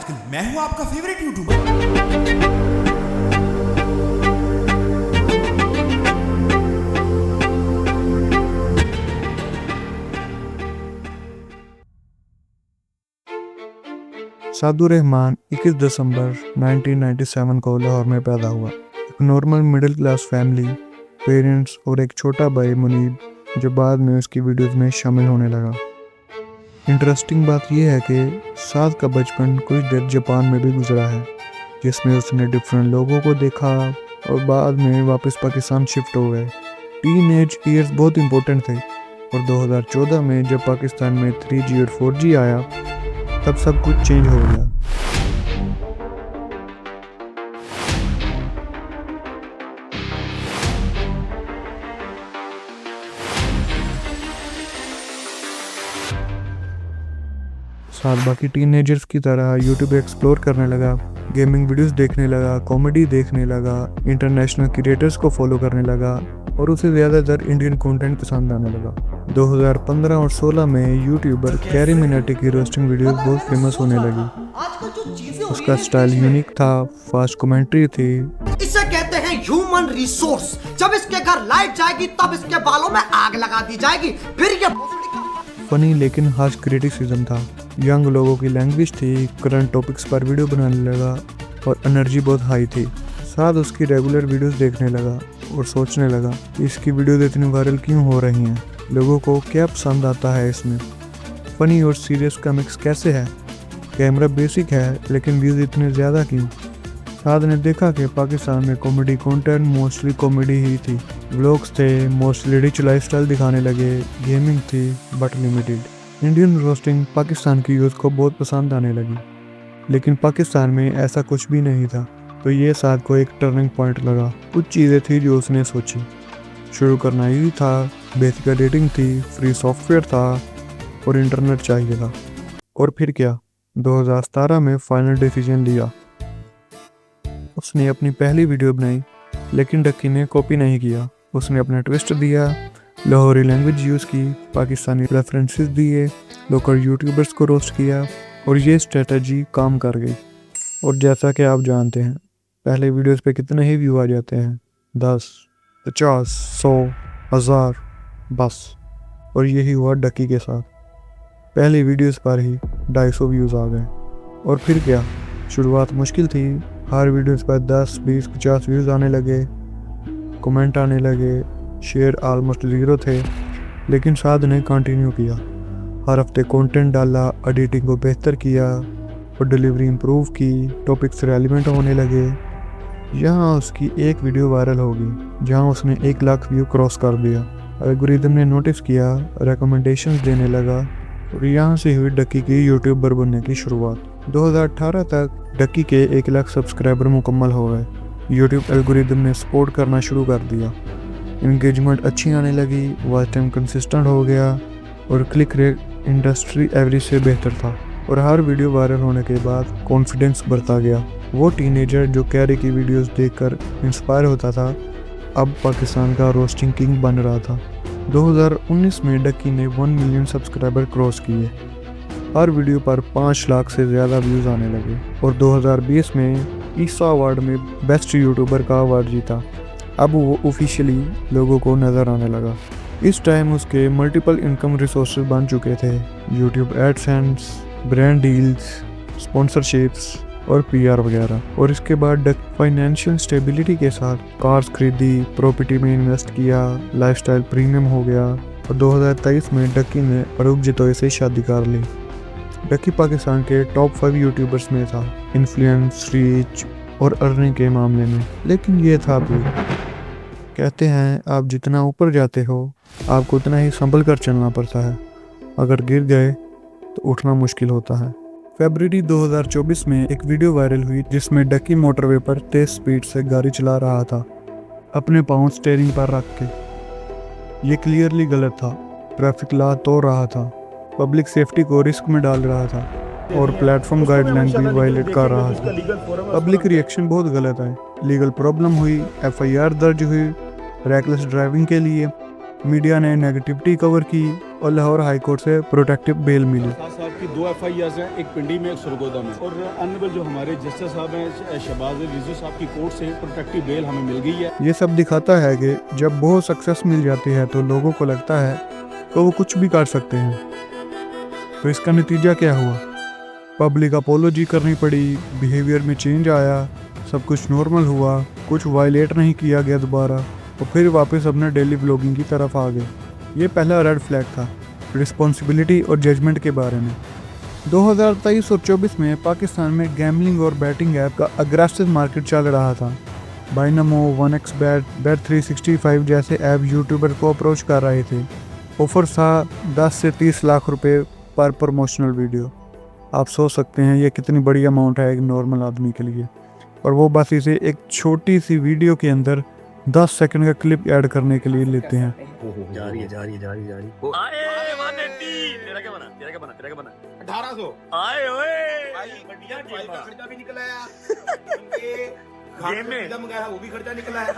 आजकल मैं हूं आपका फेवरेट यूट्यूबर। सादुर रहमान 21 दिसंबर 1997 को लाहौर में पैदा हुआ। एक normal middle class family, parents और एक छोटा भाई मुनीब, जो बाद में उसकी वीडियोस में शामिल होने लगा। इंटरेस्टिंग बात यह है कि साद का बचपन कुछ देर जापान में भी गुजरा है, जिसमें उसने डिफरेंट लोगों को देखा और बाद में वापस पाकिस्तान शिफ्ट हो गए। टीन एज ईयर्स बहुत इंपॉर्टेंट थे और 2014 में जब पाकिस्तान में 3G और 4G आया तब सब कुछ चेंज हो गया। साथ बाकी टीनेजर्स की तरह यूट्यूब एक्सप्लोर करने लगा, गेमिंग वीडियोस देखने लगा, कॉमेडी देखने लगा, इंटरनेशनल क्रिएटर्स को फॉलो करने लगा और उसे ज़्यादातर इंडियन कंटेंट पसंद आने लगा। 2015 और 16 में यूट्यूबर कैरी मिनाटी की रोस्टिंग वीडियोस बहुत फेमस होने लगी। उसका स्टाइल यूनिक था, फास्ट कमेंट्री थी। इसे कहते हैं ह्यूमन रिसोर्स। जब इसके घर लाइट जाएगी तब इसके बालों में आग लगा दी जाएगी। फिर ये फनी लेकिन हार्श क्रिटिसिज्म था। यंग लोगों की लैंग्वेज थी, करंट टॉपिक्स पर वीडियो बनाने लगा और एनर्जी बहुत हाई थी। साथ उसकी रेगुलर वीडियोस देखने लगा और सोचने लगा कि इसकी वीडियोस इतनी वायरल क्यों हो रही हैं, लोगों को क्या पसंद आता है इसमें, फनी और सीरियस का मिक्स कैसे है, कैमरा बेसिक है लेकिन व्यूज़ इतने ज़्यादा क्यों। साद ने देखा कि पाकिस्तान में कॉमेडी कंटेंट मोस्टली कॉमेडी ही थी, व्लॉग्स थे, मोस्टली रिच लाइफस्टाइल दिखाने लगे, गेमिंग थी but limited. Indian roasting Pakistan की यूथ को बहुत पसंद आने लगी, लेकिन पाकिस्तान में ऐसा कुछ भी नहीं था। तो ये साद को एक टर्निंग पॉइंट लगा। कुछ चीज़ें थी जो उसने सोची, शुरू करना ही था, बेसिक एडिटिंग थी, फ्री सॉफ्टवेयर था और इंटरनेट चाहिए था। और फिर क्या, 2017 में फाइनल डिसीजन लिया। उसने अपनी पहली वीडियो बनाई, लेकिन डक्की ने कॉपी नहीं किया। उसने अपना ट्विस्ट दिया, लाहौरी लैंग्वेज यूज़ की, पाकिस्तानी रेफरेंसेस दिए, लोकल यूट्यूबर्स को रोस्ट किया और ये स्ट्रेटजी काम कर गई। और जैसा कि आप जानते हैं, पहले वीडियोस पे कितने ही व्यू आ जाते हैं, 10, 50, 100, 1000 बस। और यही हुआ डक्की के साथ। पहली वीडियोस पर ही 250 व्यूज़ आ गए। और फिर क्या, शुरुआत मुश्किल थी। हर वीडियोस पर 10, 20, 50 व्यूज़ आने लगे, कमेंट आने लगे, शेयर ऑलमोस्ट 0 थे। लेकिन साद ने कंटिन्यू किया, हर हफ्ते कंटेंट डाला, एडिटिंग को बेहतर किया और डिलीवरी इम्प्रूव की, टॉपिक्स रेलिवेंट होने लगे। यहाँ उसकी एक वीडियो वायरल होगी जहाँ उसने 1 लाख व्यू क्रॉस कर दिया। एल्गोरिदम ने नोटिस किया, रिकमेंडेशंस देने लगा और यहाँ से हुई डक्की की यूट्यूबर बनने की शुरुआत। 2018 तक डक्की के 1 लाख सब्सक्राइबर मुकम्मल हो गए। यूट्यूब एल्गोरिदम ने सपोर्ट करना शुरू कर दिया, इंगेजमेंट अच्छी आने लगी, वॉच टाइम कंसिस्टेंट हो गया और क्लिक रेट इंडस्ट्री एवरेज से बेहतर था। और हर वीडियो वायरल होने के बाद कॉन्फिडेंस बढ़ता गया। वो टीनेजर जो कैरी की वीडियोस देखकर इंस्पायर होता था, अब पाकिस्तान का रोस्टिंग किंग बन रहा था। 2019 में डक्की ने 1 मिलियन सब्सक्राइबर क्रॉस किए, हर वीडियो पर 5 लाख से ज़्यादा व्यूज़ आने लगे और 2020 में ईसा अवार्ड में बेस्ट यूट्यूबर का अवार्ड जीता। अब वो ऑफिशियली लोगों को नज़र आने लगा। इस टाइम उसके मल्टीपल इनकम रिसोर्सेज बन चुके थे, YouTube AdSense, brand deals, sponsorships और PR वगैरह। और इसके बाद फाइनेंशियल स्टेबिलिटी के साथ कार्स खरीदी, प्रॉपर्टी में इन्वेस्ट किया, लाइफस्टाइल प्रीमियम हो गया और 2023 में डक्की ने अरूप जितोई से शादी कर ली। डक्की पाकिस्तान के टॉप 5 यूट्यूबर्स में था, इन्फ्लुएंस, रीच और अर्निंग के मामले में। लेकिन ये था भी, कहते हैं आप जितना ऊपर जाते हो आपको उतना ही संभल कर चलना पड़ता है, अगर गिर गए तो उठना मुश्किल होता है। फरवरी 2024 में एक वीडियो वायरल हुई जिसमें डक्की मोटरवे पर तेज स्पीड से गाड़ी चला रहा था, अपने पाँव स्टीयरिंग पर रख के। ये क्लियरली गलत था, ट्रैफिक लॉ तोड़ रहा था, पब्लिक सेफ्टी को रिस्क में डाल रहा था और प्लेटफॉर्म गाइडलाइन भी वायलेट कर रहा था। पब्लिक रिएक्शन बहुत गलत है, लीगल प्रॉब्लम हुई, FIR दर्ज हुई रैकलेस ड्राइविंग के लिए। मीडिया ने नेगेटिविटी कवर की और लाहौर हाई कोर्ट से प्रोटेक्टिव बेल मिली। साहब की 2 FIRs हैं, एक पिंडी में एक सरगोदा में, और अनबल जो हमारे जस्टिस साहब हैं शहबाज रिजवी साहब की कोर्ट से प्रोटेक्टिव बेल हमें मिल गई है। ये सब दिखाता है कि जब बहुत सक्सेस मिल जाती है तो लोगों को लगता है तो वो कुछ भी कर सकते हैं। तो इसका नतीजा क्या हुआ? पब्लिक अपोलॉजी करनी पड़ी, बिहेवियर में चेंज आया, सब कुछ नॉर्मल हुआ, कुछ वायलेट नहीं किया गया दोबारा, और फिर वापस अपने डेली ब्लॉगिंग की तरफ आ गए। ये पहला रेड फ्लैग था रिस्पॉन्सिबिलिटी और जजमेंट के बारे में। 2023 और 24 में पाकिस्तान में गैम्बलिंग और बैटिंग ऐप का अग्रेसिव मार्केट चल रहा था। बाइनमो, 1xBet, Bet365 जैसे ऐप यूट्यूबर को अप्रोच कर रहे थे। ऑफर था 10 से 30 लाख रुपए पर प्रमोशनल वीडियो। आप सोच सकते हैं ये कितनी बड़ी अमाउंट है एक नॉर्मल आदमी के लिए, और वो बस इसे एक छोटी सी वीडियो के अंदर 10 सेकंड का क्लिप ऐड करने के लिए लेते हैं। जा रही है। आए 180 तेरा क्या बना 1800 आए ओए भाई बढ़िया भाई का खर्चा भी निकला है गेम में मंगाया वो भी खर्चा निकला है।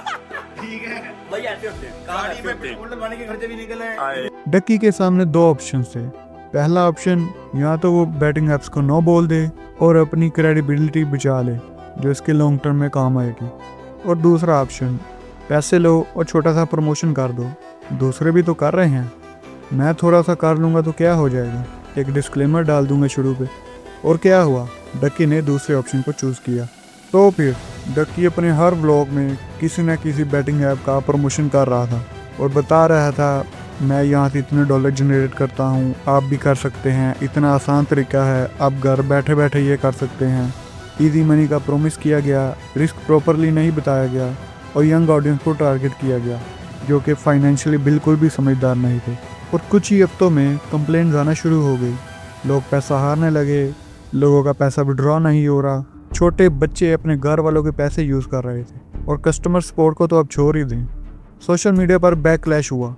ठीक है भाई ऐसे होते हैं गाड़ी में पेट्रोल डलवाने के खर्चे भी निकले हैं। आए डक्की के सामने 2 ऑप्शन थे। पहला ऑप्शन या तो वो बैटिंग ऐप्स को नो बोल दे और अपनी क्रेडिबिलिटी बचा ले जो इसके लॉन्ग टर्म में काम आएगी, और दूसरा ऑप्शन पैसे लो और छोटा सा प्रमोशन कर दो। दूसरे भी तो कर रहे हैं, मैं थोड़ा सा कर लूँगा तो क्या हो जाएगा, एक डिस्क्लेमर डाल दूंगा शुरू पे। और क्या हुआ, डक्की ने दूसरे ऑप्शन को चूज़ किया। तो फिर डक्की अपने हर व्लॉग में किसी न किसी बैटिंग ऐप का प्रमोशन कर रहा था और बता रहा था मैं यहाँ से इतने डॉलर जनरेट करता हूँ, आप भी कर सकते हैं, इतना आसान तरीका है, आप घर बैठे बैठे ये कर सकते हैं। इजी मनी का प्रॉमिस किया गया, रिस्क प्रॉपरली नहीं बताया गया और यंग ऑडियंस को टारगेट किया गया जो कि फाइनेंशियली बिल्कुल भी समझदार नहीं थे। और कुछ ही हफ्तों में कंप्लेंट आना शुरू हो गई, लोग पैसा हारने लगे, लोगों का पैसा विड्रॉ नहीं हो रहा, छोटे बच्चे अपने घर वालों के पैसे यूज़ कर रहे थे, और कस्टमर सपोर्ट को तो अब छोड़ ही दें। सोशल मीडिया पर बैकलैश हुआ,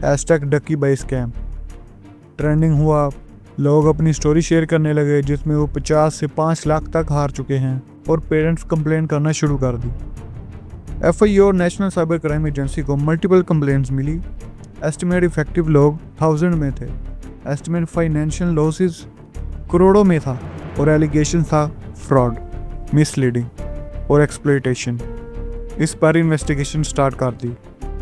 #डक्की बाय स्कैम ट्रेंडिंग हुआ, लोग अपनी स्टोरी शेयर करने लगे जिसमें वो 50 से 5 लाख तक हार चुके हैं, और पेरेंट्स कंप्लेन करना शुरू कर दी। FIU और नेशनल साइबर क्राइम एजेंसी को मल्टीपल कंप्लेंट्स मिली। एस्टिमेट इफेक्टिव लोग 1000 में थे, एस्टिमेट फाइनेंशियल लॉसेस करोड़ों में था, और एलिगेशन था फ्रॉड, मिसलीडिंग और एक्सप्लॉयटेशन। इस पर इन्वेस्टिगेशन स्टार्ट कर दी।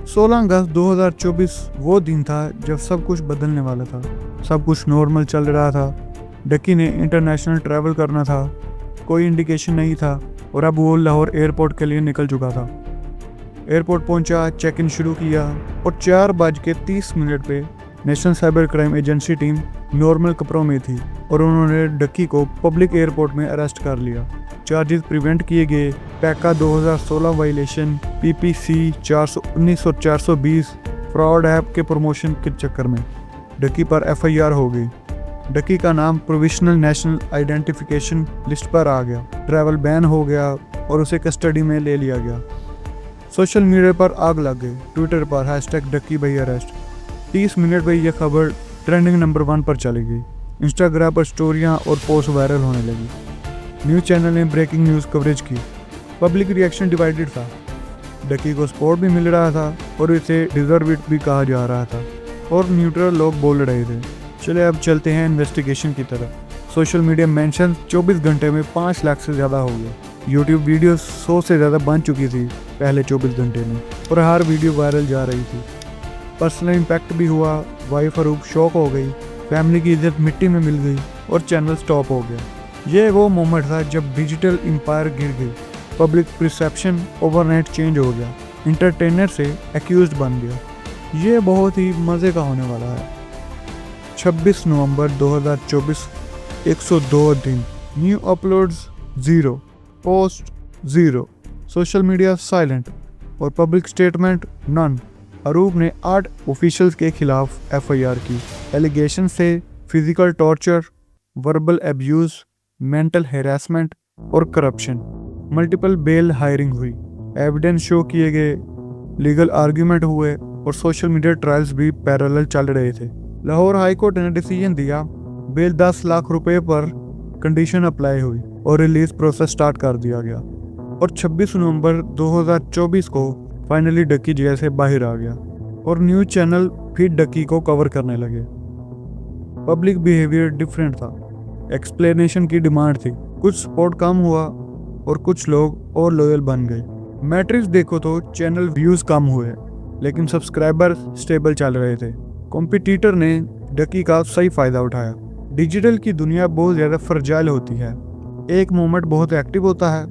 16 अगस्त 2024 वो दिन था जब सब कुछ बदलने वाला था। सब कुछ नॉर्मल चल रहा था। डक्की ने इंटरनेशनल ट्रैवल करना था, कोई इंडिकेशन नहीं था, और अब वो लाहौर एयरपोर्ट के लिए निकल चुका था। एयरपोर्ट पहुंचा, चेक इन शुरू किया, और 4:30 पे national cyber crime agency team normal कपड़ों में थी और उन्होंने डक्की को पब्लिक एयरपोर्ट में अरेस्ट कर लिया। चार्जेस प्रिवेंट किए गए, पैका 2016 वायलेशन, PPC 419 और 420 फ्रॉड ऐप के प्रमोशन के चक्कर में डक्की पर FIR हो गई। डक्की का नाम प्रोविजनल नेशनल आइडेंटिफिकेशन लिस्ट पर आ गया, ट्रैवल बैन हो गया और उसे कस्टडी में ले लिया गया। सोशल मीडिया पर आग लग गई, ट्विटर पर #डक्की बाय अरेस्ट। 30 मिनट में यह खबर ट्रेंडिंग नंबर 1 पर चली गई। इंस्टाग्राम पर स्टोरियां और पोस्ट वायरल होने लगी। न्यूज़ चैनल ने ब्रेकिंग न्यूज़ कवरेज की। पब्लिक रिएक्शन डिवाइडेड था। डक्की को सपोर्ट भी मिल रहा था और इसे डिजर्व इट भी कहा जा रहा था, और न्यूट्रल लोग बोल रहे थे। चले अब चलते हैं इन्वेस्टिगेशन की तरफ। सोशल मीडिया मेंशन 24 घंटे में 5 लाख से ज़्यादा हो गए। यूट्यूब वीडियो 100 से ज़्यादा बन चुकी थी पहले 24 घंटे में, और हर वीडियो वायरल जा रही थी। पर्सनल इम्पैक्ट भी हुआ। वाइफ अरूप शॉक हो गई, फैमिली की इज्जत मिट्टी में मिल गई और चैनल स्टॉप हो गया। ये वो मोमेंट था जब डिजिटल एम्पायर गिर गई, पब्लिक परसेप्शन ओवरनाइट चेंज हो गया, एंटरटेनर से एक्यूज्ड बन गया। ये बहुत ही मज़े का होने वाला है। 26 नवंबर 2024, 102 दिन, new uploads 0, post 0, social media silent और पब्लिक स्टेटमेंट नन। अरूप ने 8 ऑफिशियल्स के खिलाफ FIR की। एलिगेशन से physical torture, verbal abuse, mental harassment और करप्शन। मल्टीपल बेल हायरिंग हुई, एविडेंस शो किए गए, लीगल आर्ग्यूमेंट हुए और सोशल मीडिया ट्रायल्स भी पैरेलल चल रहे थे। लाहौर हाई कोर्ट ने डिसीजन दिया, बेल 10 लाख रुपए पर कंडीशन अप्लाई हुई और रिलीज प्रोसेस स्टार्ट कर दिया गया। और 26 नवंबर 2024 को फाइनली डक्की जेल से बाहर आ गया और न्यूज़ चैनल फिर डकी को कवर करने लगे। पब्लिक बिहेवियर डिफरेंट था, एक्सप्लेनेशन की डिमांड थी, कुछ सपोर्ट कम हुआ और कुछ लोग और लॉयल बन गए। मैट्रिक्स देखो तो चैनल व्यूज कम हुए लेकिन सब्सक्राइबर स्टेबल चल रहे थे। कॉम्पिटिटर ने डकी का सही फायदा उठाया। डिजिटल की दुनिया बहुत ज़्यादा फ्रजाइल होती है, एक मोमेंट बहुत एक्टिव होता है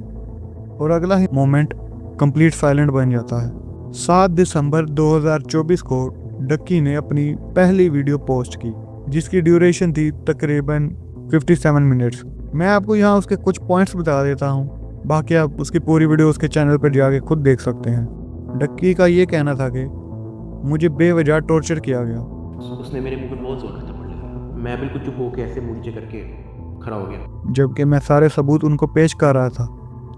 और अगला ही मोमेंट कंप्लीट साइलेंट बन जाता है। 7 दिसंबर 2024 को डक्की ने अपनी पहली वीडियो पोस्ट की जिसकी ड्यूरेशन थी तकरीबन 57 मिनट्स। मैं आपको यहाँ उसके कुछ पॉइंट्स बता देता हूँ, बाकी आप उसकी पूरी वीडियो उसके चैनल पर जाके खुद देख सकते हैं। डक्की का ये कहना था कि मुझे बेवजह टॉर्चर किया गया। उसने मेरे मुंह पे बहुत जोर का थप्पड़ लगा। मैं बिल्कुल चुप होकर ऐसे मुंह नीचे करके खड़ा हो गया, जबकि मैं सारे सबूत उनको पेश कर रहा था,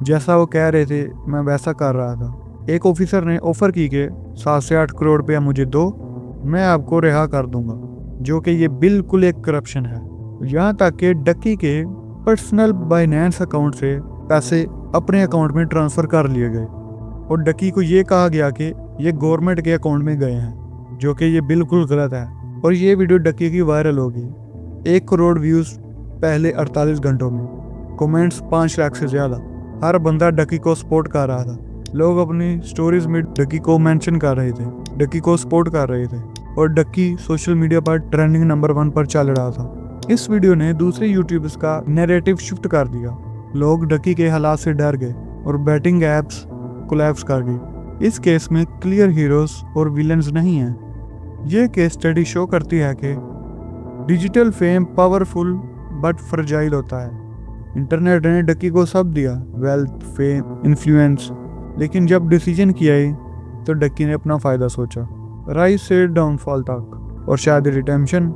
जैसा वो कह रहे थे मैं वैसा कर रहा था। एक ऑफिसर ने ऑफर की कि 7 से 8 करोड़ रुपया मुझे दो, मैं आपको रिहा कर दूंगा, जो कि ये बिल्कुल एक करप्शन है। यहाँ तक कि डक्की के पर्सनल बाइनेंस अकाउंट से पैसे अपने अकाउंट में ट्रांसफ़र कर लिए गए और डक्की को ये कहा गया कि ये गवर्नमेंट के अकाउंट में गए हैं, जो कि ये बिल्कुल गलत है। और ये वीडियो डक्की की वायरल होगी। 1 करोड़ व्यूज़ पहले 48 घंटों में, कमेंट्स 5 लाख से ज़्यादा। हर बंदा डक्की को सपोर्ट कर रहा था। लोग अपनी स्टोरीज में डक्की को मेंशन कर रहे थे, डक्की को सपोर्ट कर रहे थे और डक्की सोशल मीडिया पर ट्रेंडिंग नंबर 1 पर चल रहा था। इस वीडियो ने दूसरे यूट्यूबर्स का नैरेटिव शिफ्ट कर दिया। लोग डक्की के हालात से डर गए और बैटिंग एप्स कोलैप्स कर गई। इस केस में क्लियर हीरोज और विलन्स नहीं हैं। ये केस स्टडी शो करती है कि digital fame powerful but fragile होता है। इंटरनेट ने डक्की को सब दिया, वेल्थ, फेम, इन्फ्लुएंस, लेकिन जब डिसीजन किया ही तो डक्की ने अपना फ़ायदा सोचा। राइज से डाउनफॉल तक और शायद रिडेम्पशन,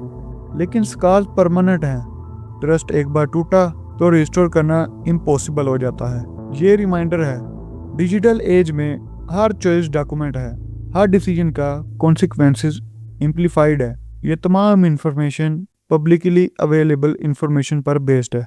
लेकिन स्कार्स परमानेंट हैं। ट्रस्ट एक बार टूटा तो रिस्टोर करना इम्पॉसिबल हो जाता है। ये रिमाइंडर है, डिजिटल एज में हर चॉइस डॉक्यूमेंट है, हर डिसीजन का कॉन्सिक्वेंसेस एम्प्लीफाइड है। ये तमाम इंफॉर्मेशन पब्लिकली अवेलेबल इंफॉर्मेशन पर बेस्ड है।